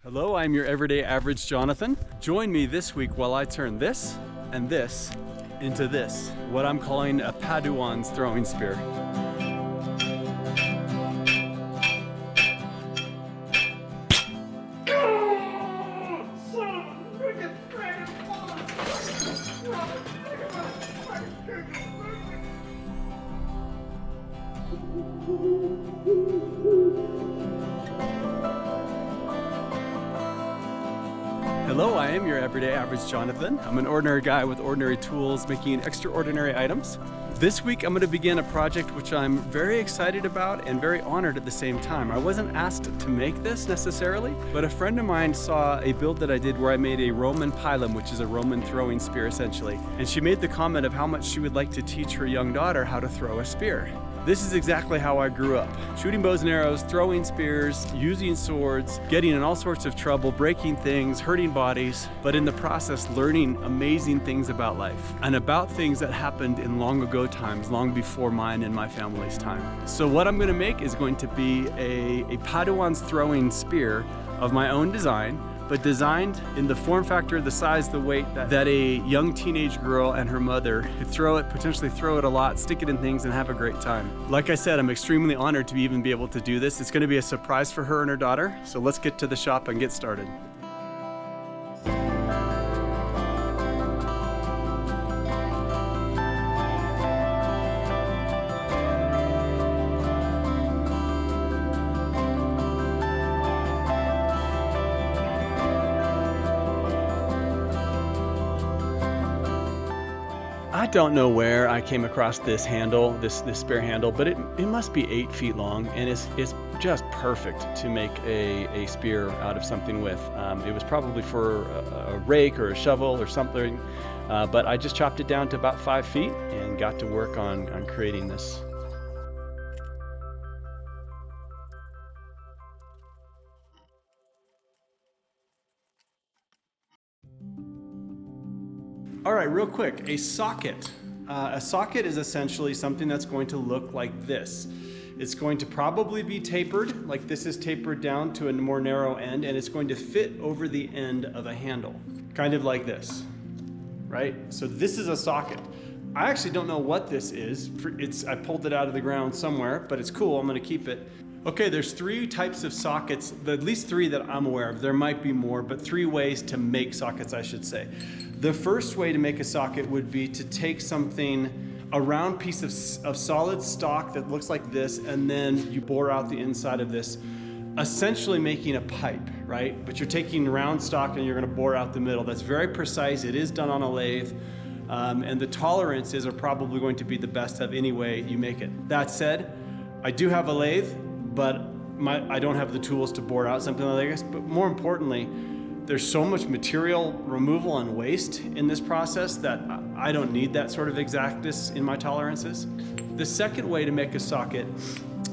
Hello, I'm your everyday average Jonathan. Join me this week while I turn this and this into this, what I'm calling a Padawan's throwing spear. Hello, I am your everyday average Jonathan. I'm an ordinary guy with ordinary tools making extraordinary items. This week I'm going to begin a project which I'm very excited about and very honored at the same time. I wasn't asked to make this necessarily, but a friend of mine saw a build that I did where I made a Roman pilum, which is a Roman throwing spear essentially. And she made the comment of how much she would like to teach her young daughter how to throw a spear. This is exactly how I grew up. Shooting bows and arrows, throwing spears, using swords, getting in all sorts of trouble, breaking things, hurting bodies, but in the process learning amazing things about life and about things that happened in long ago times, long before mine and my family's time. So what I'm gonna make is going to be a Padawan's throwing spear of my own design, but designed in the form factor, the size, the weight that a young teenage girl and her mother could throw it, potentially throw it a lot, stick it in things and have a great time. Like I said, I'm extremely honored to even be able to do this. It's gonna be a surprise for her and her daughter. So let's get to the shop and get started. I don't know where I came across this handle, this spear handle, but it must be 8 feet long, and it's just perfect to make a spear out of something with. It was probably for a rake or a shovel or something, but I just chopped it down to about 5 feet and got to work on creating this. All right, real quick, a socket. A socket is essentially something that's going to look like this. It's going to probably be tapered, like this is tapered down to a more narrow end, and it's going to fit over the end of a handle, kind of like this, right? So this is a socket. I actually don't know what this is. I pulled it out of the ground somewhere, but it's cool, I'm gonna keep it. Okay, there's 3 types of sockets, at least 3 that I'm aware of. There might be more, but 3 ways to make sockets, I should say. The first way to make a socket would be to take something, a round piece of solid stock that looks like this, and then you bore out the inside of this, essentially making a pipe, right? But you're taking round stock and you're gonna bore out the middle. That's very precise. It is done on a lathe. And the tolerances are probably going to be the best of any way you make it. That said, I do have a lathe, but I don't have the tools to bore out something like this. But more importantly, there's so much material removal and waste in this process that I don't need that sort of exactness in my tolerances. The second way to make a socket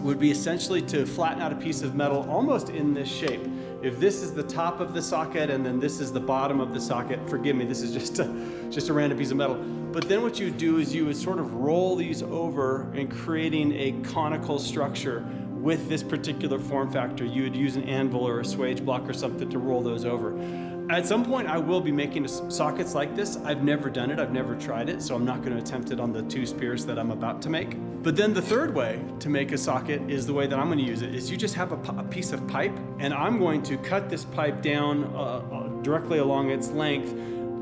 would be essentially to flatten out a piece of metal almost in this shape. If this is the top of the socket and then this is the bottom of the socket, forgive me, this is just a random piece of metal. But then what you would do is you would sort of roll these over and creating a conical structure with this particular form factor. You would use an anvil or a swage block or something to roll those over. At some point I will be making sockets like this. I've never done it, I've never tried it, so I'm not going to attempt it on the 2 spears that I'm about to make. But then the third way to make a socket is the way that I'm going to use it, is you just have a piece of pipe, and I'm going to cut this pipe down directly along its length,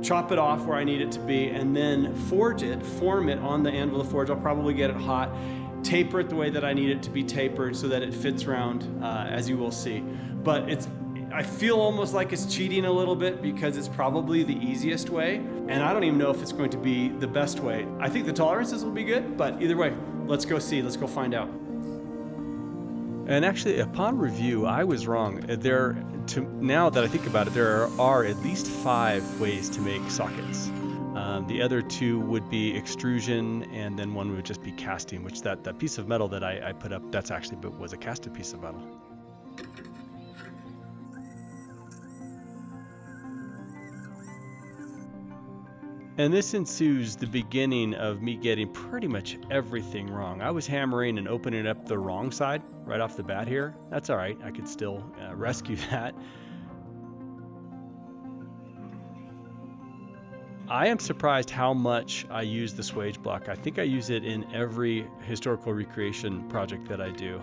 chop it off where I need it to be, and then form it on the anvil to forge. I'll probably get it hot, taper it the way that I need it to be tapered so that it fits round, as you will see. But I feel almost like it's cheating a little bit because it's probably the easiest way, and I don't even know if it's going to be the best way. I think the tolerances will be good, but either way, let's go see, let's go find out. And actually, upon review, I was wrong. Now that I think about it, there are at least 5 ways to make sockets. The other 2 would be extrusion, and then 1 would just be casting, which that piece of metal that I put up, that's actually was a casted piece of metal. And this ensues the beginning of me getting pretty much everything wrong. I was hammering and opening up the wrong side right off the bat here. That's all right, I could still rescue that. I am surprised how much I use the swage block. I think I use it in every historical recreation project that I do.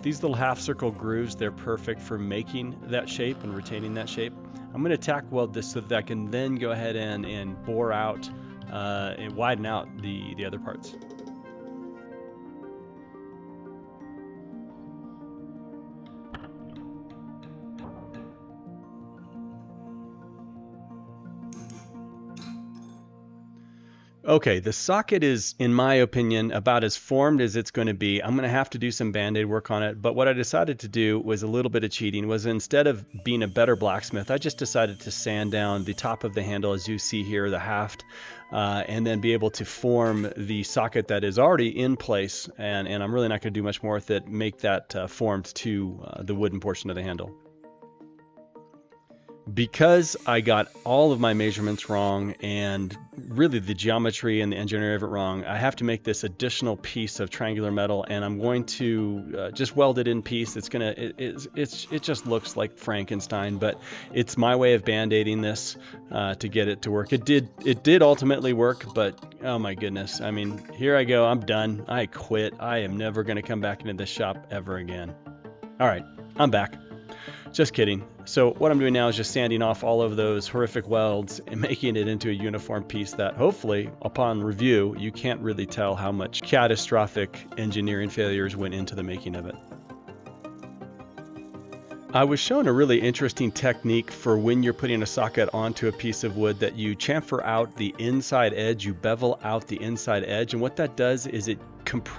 These little half circle grooves, they're perfect for making that shape and retaining that shape. I'm going to tack weld this so that I can then go ahead and bore out and widen out the other parts. Okay, the socket is, in my opinion, about as formed as it's going to be. I'm going to have to do some Band-Aid work on it, but what I decided to do was a little bit of cheating, was instead of being a better blacksmith, I just decided to sand down the top of the handle, as you see here, the haft, and then be able to form the socket that is already in place, and I'm really not going to do much more with it, make that formed to the wooden portion of the handle. Because I got all of my measurements wrong and really the geometry and the engineering of it wrong, I have to make this additional piece of triangular metal, and I'm going to just weld it in piece. It just looks like Frankenstein, but it's my way of band-aiding this to get it to work. It did ultimately work, but oh my goodness. I mean, here I go. I'm done. I quit. I am never going to come back into this shop ever again. All right, I'm back. Just kidding. So what I'm doing now is just sanding off all of those horrific welds and making it into a uniform piece that hopefully, upon review, you can't really tell how much catastrophic engineering failures went into the making of it. I was shown a really interesting technique for when you're putting a socket onto a piece of wood, that you chamfer out the inside edge, you bevel out the inside edge, and what that does is it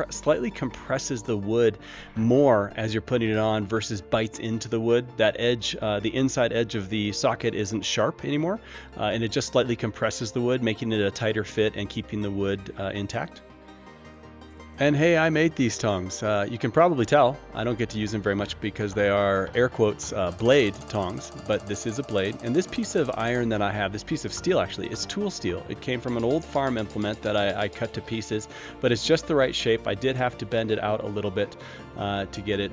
slightly compresses the wood more as you're putting it on versus bites into the wood. That edge, the inside edge of the socket isn't sharp anymore, and it just slightly compresses the wood, making it a tighter fit and keeping the wood intact. And hey, I made these tongs. You can probably tell I don't get to use them very much because they are, air quotes, blade tongs, but this is a blade. And this piece of iron that I have, this piece of steel actually, it's tool steel. It came from an old farm implement that I cut to pieces, but it's just the right shape. I did have to bend it out a little bit to get it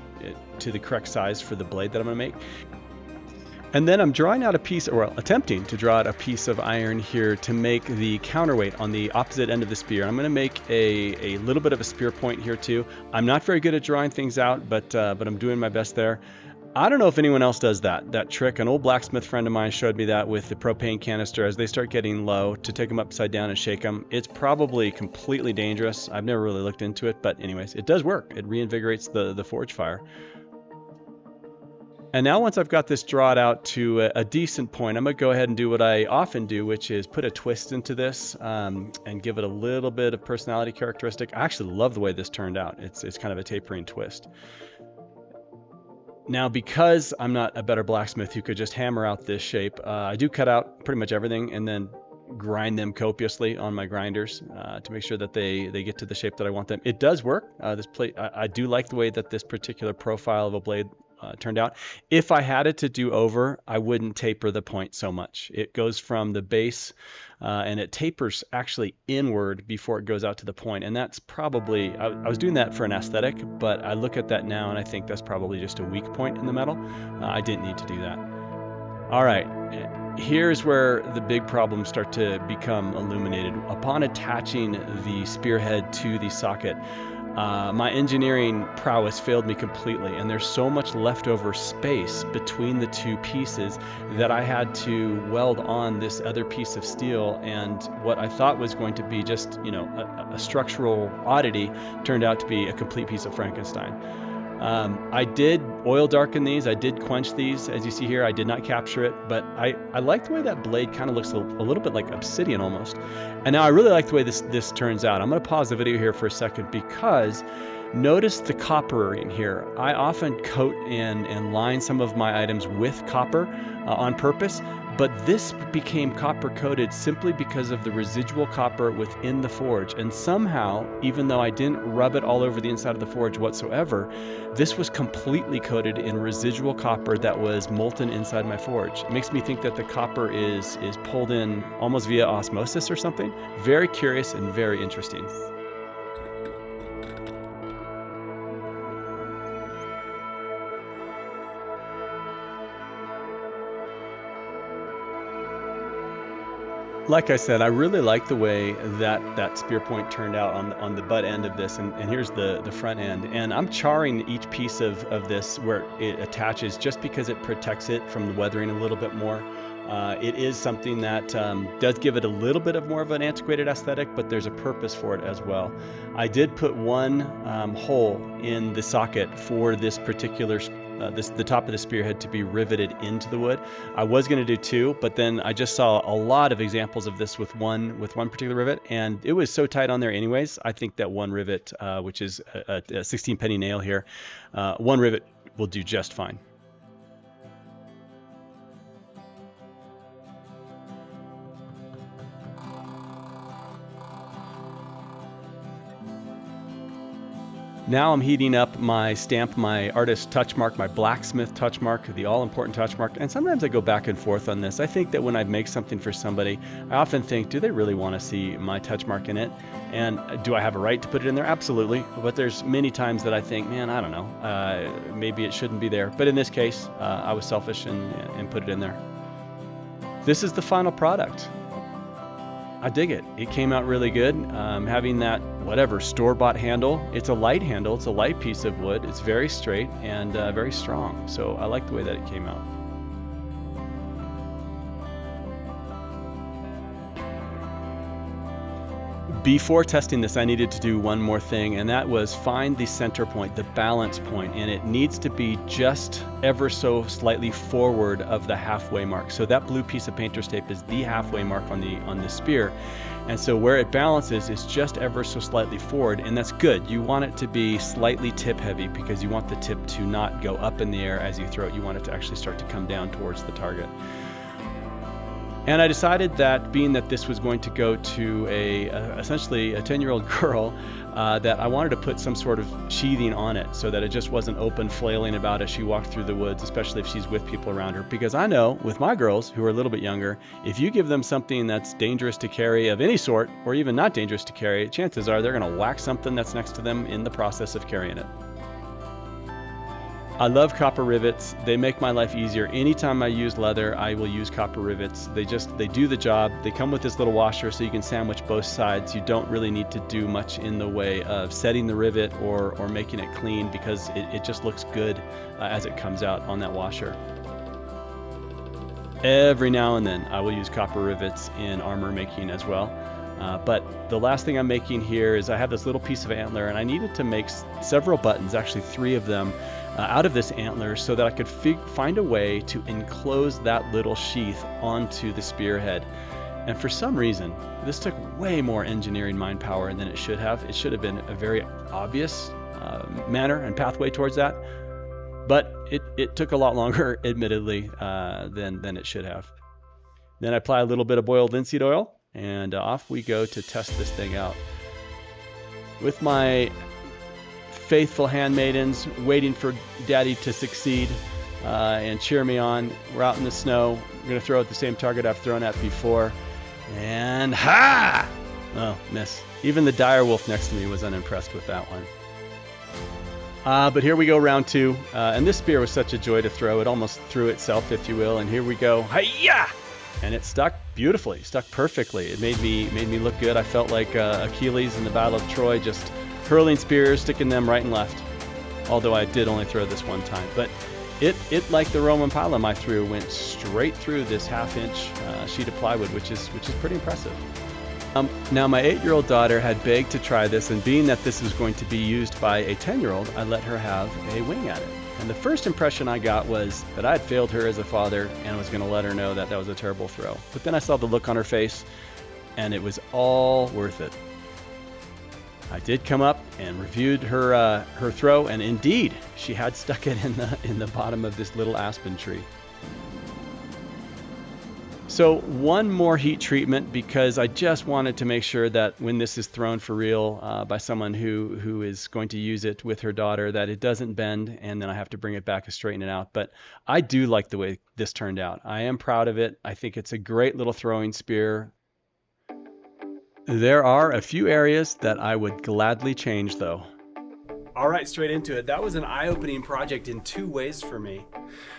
to the correct size for the blade that I'm gonna make. And then I'm drawing out a piece, or attempting to draw out a piece of iron here to make the counterweight on the opposite end of the spear. I'm going to make a little bit of a spear point here too. I'm not very good at drawing things out, but I'm doing my best there. I don't know if anyone else does that trick. An old blacksmith friend of mine showed me that with the propane canister. As they start getting low, to take them upside down and shake them. It's probably completely dangerous. I've never really looked into it, but anyways, it does work. It reinvigorates the forge fire. And now once I've got this drawn out to a decent point, I'm going to go ahead and do what I often do, which is put a twist into this and give it a little bit of personality characteristic. I actually love the way this turned out. It's kind of a tapering twist. Now, because I'm not a better blacksmith who could just hammer out this shape, I do cut out pretty much everything and then grind them copiously on my grinders to make sure that they get to the shape that I want them. It does work. This plate, I do like the way that this particular profile of a blade turned out. If I had it to do over, I wouldn't taper the point so much. It goes from the base and it tapers actually inward before it goes out to the point. And that's probably, I was doing that for an aesthetic, but I look at that now and I think that's probably just a weak point in the metal. I didn't need to do that. All right. Here's where the big problems start to become illuminated. Upon attaching the spearhead to the socket, my engineering prowess failed me completely, and there's so much leftover space between the two pieces that I had to weld on this other piece of steel, and what I thought was going to be just, you know, a structural oddity turned out to be a complete piece of Frankenstein. I did oil darken these, I did quench these, as you see here. I did not capture it, but I like the way that blade kind of looks a little bit like obsidian almost. And now I really like the way this turns out. I'm going to pause the video here for a second because notice the coppering here. I often coat and line some of my items with copper on purpose, but this became copper coated simply because of the residual copper within the forge. And somehow, even though I didn't rub it all over the inside of the forge whatsoever, this was completely coated in residual copper that was molten inside my forge. It makes me think that the copper is pulled in almost via osmosis or something. Very curious and very interesting. Like I said, I really like the way that spear point turned out on the butt end of this, and here's the front end. And I'm charring each piece of this where it attaches just because it protects it from the weathering a little bit more. It is something that does give it a little bit of more of an antiquated aesthetic, but there's a purpose for it as well. I did put one hole in the socket for this particular the top of the spearhead to be riveted into the wood. I was going to do two, but then I just saw a lot of examples of this with one particular rivet, and it was so tight on there anyways. I think that one rivet, which is a 16 penny nail here, one rivet will do just fine. Now I'm heating up my stamp, my artist touch mark, my blacksmith touch mark, the all-important touch mark, and sometimes I go back and forth on this. I think that when I make something for somebody, I often think, do they really want to see my touch mark in it? And do I have a right to put it in there? Absolutely. But there's many times that I think, man, I don't know, maybe it shouldn't be there. But in this case, I was selfish and put it in there. This is the final product. I dig it. It came out really good. Having that store-bought handle. It's a light handle. It's a light piece of wood. It's very straight and very strong. So I like the way that it came out. Before testing this, I needed to do one more thing, and that was find the center point, the balance point, and it needs to be just ever so slightly forward of the halfway mark. So that blue piece of painter's tape is the halfway mark on the spear, and so where it balances is just ever so slightly forward, and that's good. You want it to be slightly tip heavy because you want the tip to not go up in the air as you throw it. You want it to actually start to come down towards the target. And I decided that being that this was going to go to essentially a 10-year-old girl, that I wanted to put some sort of sheathing on it so that it just wasn't open flailing about as she walked through the woods, especially if she's with people around her. Because I know with my girls who are a little bit younger, if you give them something that's dangerous to carry of any sort, or even not dangerous to carry, chances are they're going to whack something that's next to them in the process of carrying it. I love copper rivets. They make my life easier. Anytime I use leather, I will use copper rivets. They do the job. They come with this little washer so you can sandwich both sides. You don't really need to do much in the way of setting the rivet or making it clean because it just looks good as it comes out on that washer. Every now and then I will use copper rivets in armor making as well. But the last thing I'm making here is I have this little piece of antler and I needed to make several buttons, actually 3 of them, out of this antler so that I could find a way to enclose that little sheath onto the spearhead. And for some reason, this took way more engineering mind power than it should have. It should have been a very obvious manner and pathway towards that. But it took a lot longer, admittedly, than it should have. Then I apply a little bit of boiled linseed oil, and off we go to test this thing out. With my faithful handmaidens waiting for Daddy to succeed and cheer me on, we're out in the snow. We're going to throw at the same target I've thrown at before. And ha! Oh, miss. Even the dire wolf next to me was unimpressed with that one. But here we go, round 2. And this spear was such a joy to throw. It almost threw itself, if you will. And here we go. Hi-ya! And it stuck beautifully, stuck perfectly. It made me look good. I felt like Achilles in the Battle of Troy, just hurling spears, sticking them right and left. Although I did only throw this one time. But it like the Roman pilum I threw, went straight through this 1/2-inch sheet of plywood, which is pretty impressive. Now my 8-year-old daughter had begged to try this, and being that this was going to be used by a 10-year-old, I let her have a wing at it. And the first impression I got was that I had failed her as a father and was going to let her know that was a terrible throw. But then I saw the look on her face, and it was all worth it. I did come up and reviewed her throw, and indeed, she had stuck it in the bottom of this little aspen tree. So one more heat treatment, because I just wanted to make sure that when this is thrown for real by someone who is going to use it with her daughter, that it doesn't bend, and then I have to bring it back and straighten it out. But I do like the way this turned out. I am proud of it. I think it's a great little throwing spear. There are a few areas that I would gladly change, though. All right, straight into it. That was an eye-opening project in 2 ways for me.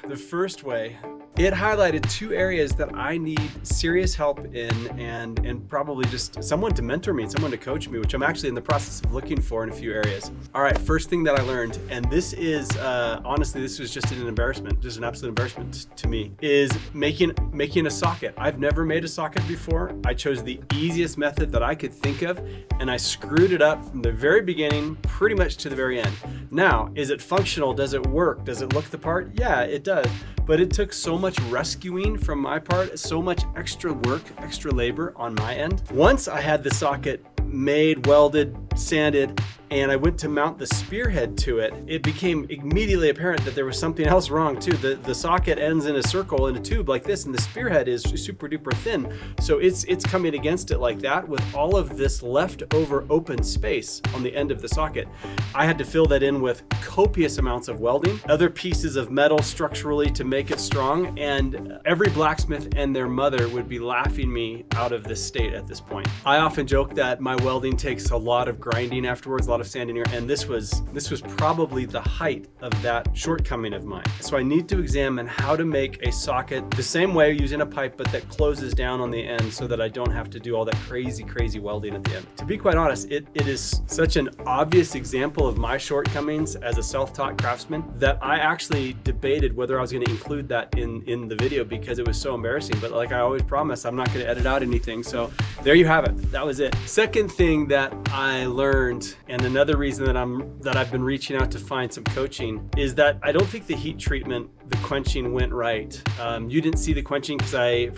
The first way It highlighted 2 areas that I need serious help in, and probably just someone to mentor me, someone to coach me, which I'm actually in the process of looking for in a few areas. All right, first thing that I learned, and this is, honestly, this was just an embarrassment, just an absolute embarrassment to me, is making a socket. I've never made a socket before. I chose the easiest method that I could think of, and I screwed it up from the very beginning, pretty much to the very end. Now, is it functional? Does it work? Does it look the part? Yeah, it does. But it took so much rescuing from my part, so much extra work, extra labor on my end. Once I had the socket made, welded, sanded, and I went to mount the spearhead to it, it became immediately apparent that there was something else wrong too. The socket ends in a circle in a tube like this, and the spearhead is super duper thin. So it's coming against it like that with all of this leftover open space on the end of the socket. I had to fill that in with copious amounts of welding, other pieces of metal structurally to make it strong, and every blacksmith and their mother would be laughing me out of this state at this point. I often joke that my welding takes a lot of grinding afterwards, a lot of sanding here, and this was probably the height of that shortcoming of mine. So I need to examine how to make a socket the same way using a pipe, but that closes down on the end so that I don't have to do all that crazy welding at the end. To be quite honest, it is such an obvious example of my shortcomings as a self-taught craftsman that I actually debated whether I was going to include that in the video because it was so embarrassing. But like I always promise, I'm not going to edit out anything. So there you have it. That was it. Second thing that I learned, and another reason that I've been reaching out to find some coaching, is that I don't think the heat treatment, the quenching went right. You didn't see the quenching because I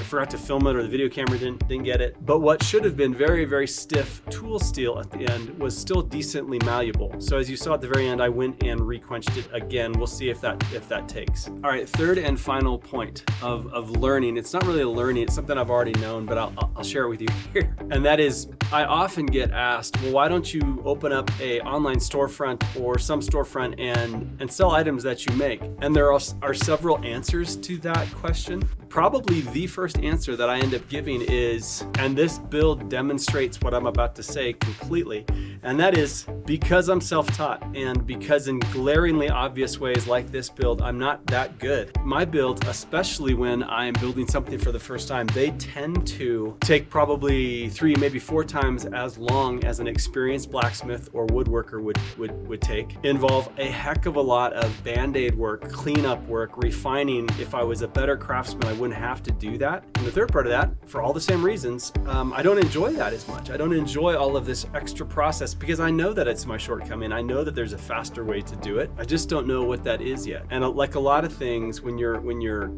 forgot to film it, or the video camera didn't get it. But what should have been very stiff tool steel at the end was still decently malleable. So as you saw at the very end, I went and re-quenched it again. We'll see if that takes. All right, third and final point of learning. It's not really a learning, it's something I've already known, but I'll share it with you here. And that is, I often get asked, well, why don't you open up a online storefront or some storefront and sell items that you make? And there are several answers to that question. Probably the first answer that I end up giving is, and this build demonstrates what I'm about to say completely, and that is because I'm self-taught and because in glaringly obvious ways like this build, I'm not that good. My builds, especially when I'm building something for the first time, they tend to take probably 3, maybe 4 times as long as an experienced blacksmith or woodworker would take. Involve a heck of a lot of band-aid work, cleanup work, refining. If I was a better craftsman, I wouldn't have to do that. And the third part of that, for all the same reasons, I don't enjoy that as much. I don't enjoy all of this extra process because I know that it's my shortcoming. I know that there's a faster way to do it. I just don't know what that is yet. And like a lot of things, when you're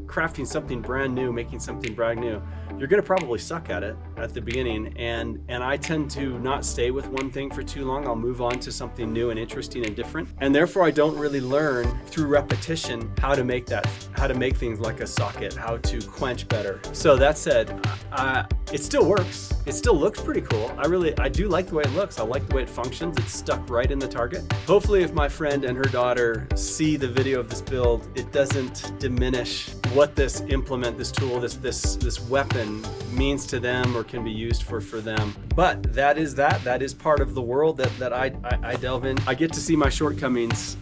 crafting something brand new, making something brand new, you're gonna probably suck at it at the beginning. And I tend to not stay with one thing for too long. I'll move on to something new and interesting and different. And therefore I don't really learn through repetition how to make things like a socket, how to quench better. So that said, it still works. It still looks pretty cool. I do like the way it looks. I like the way it functions. It's stuck right in the target. Hopefully if my friend and her daughter see the video of this build, it doesn't diminish what this implement, this tool, this weapon means to them or can be used for them. But that is part of the world that I delve in. I get to see my shortcomings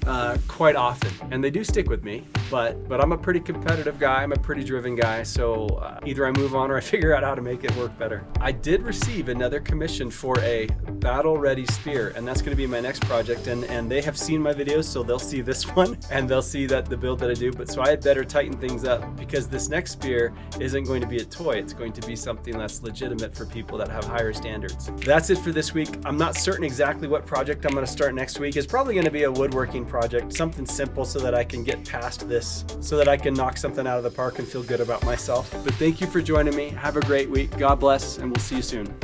quite often, and they do stick with me, but I'm a pretty competitive guy. I'm a pretty driven guy, so either I move on or I figure out how to make it work better. I did receive another commission for a battle-ready spear, and that's going to be my next project, and they have seen my videos, so they'll see this one, and they'll see that the build that I do, but so I had better tighten things up because this next spear isn't going to be a toy. It's going to be something that's legitimate for people that have higher standards. That's it for this week. I'm not certain exactly what project I'm going to start next week. It's probably going to be a woodworking project, something simple so that I can get past this, so that I can knock something out of the park and feel good about myself. But thank you for joining me. Have a great week. God bless, and we'll see you soon.